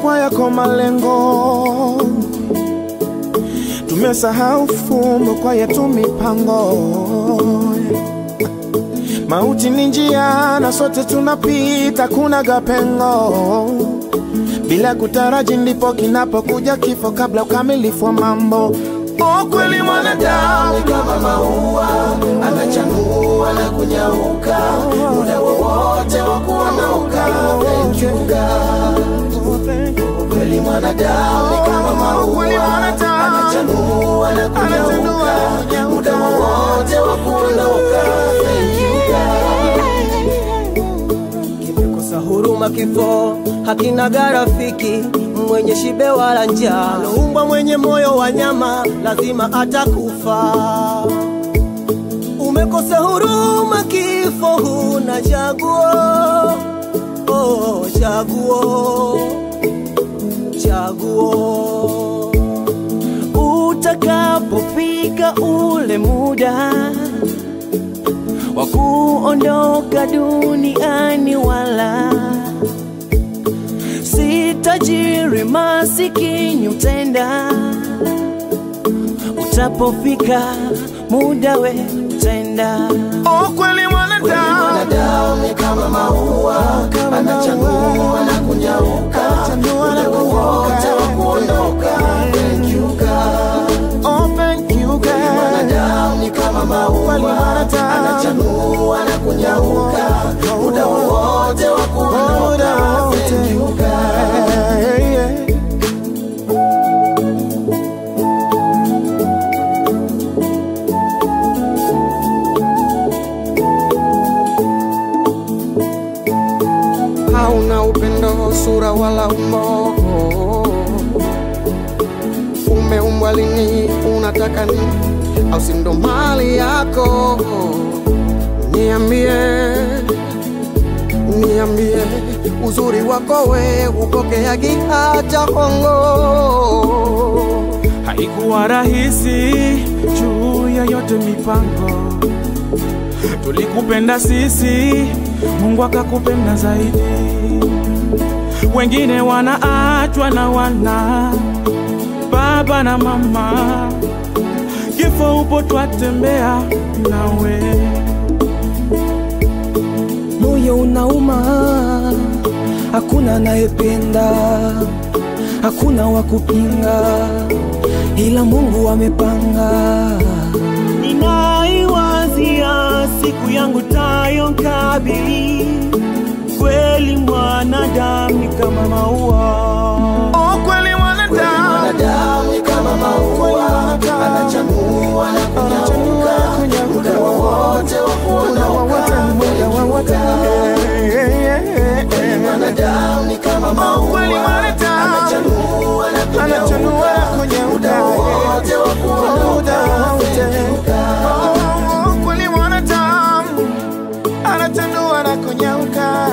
kwa yako malengo, tumesahau fumbo kwa yetu mipango. Mauti ni njia na sote tunapita, kuna gapengo. Bila kutaraji ndipo kinapokuja kifo kabla ukamilifu wa mambo. Kweli mwanadamu kama maua, anachanua na kunyauka, muda wowote wa kuondoka. Thank you God. Kweli mwanadamu kama maua, anachanua na kunyauka, muda wowote wa kuondoka. Thank you God. Kimekosa huruma kifo, hakina garafiki, mwenye shibe wala njaa. Loumbwa mwenye moyo wa nyama, lazima atakufa. Umekosa huruma kifo, huna chaguo. Oh, chaguo, chaguo. Utakapofika ule muda wa kuondoka duniani, wala tajiri masikini utenda. Utapofika muda we utenda. Kweli mwanadamu kama maua, anachanua na kunyauka, muda wowote wa kuondoka. Thank you God. Thank you God. Mwanadamu kama maua, anachanua na kunyauka, muda wowote wa kuondoka. Thank you God. Hauna upendo, sura wala umbo. Umeumbwa lini, unataka nini? Au si ndo mali yako? Niambie, niambie, uzuri wako we upokeagi hata hongo. Haikuwa rahisi juu ya yote mipango. Tulikupenda sisi, Mungu akakupenda zaidi. Wengine wanaachwa na wana baba na mama, kifo upo twatembea nawe. Moyo unauma, hakuna anayependa, hakuna wakupinga, ila Mungu amepanga. Ninaiwazia siku yangu tayo kabili, kweli mwanadamu kama maua. Kweli mwanadamu kama maua, anachanua na kunyauka, muda wowote wa kuondoka. Mwanadamu kama maua, anachanua na kunyauka, muda wowote wa kuondoka. Kweli mwanadamu anachanua na kunyauka.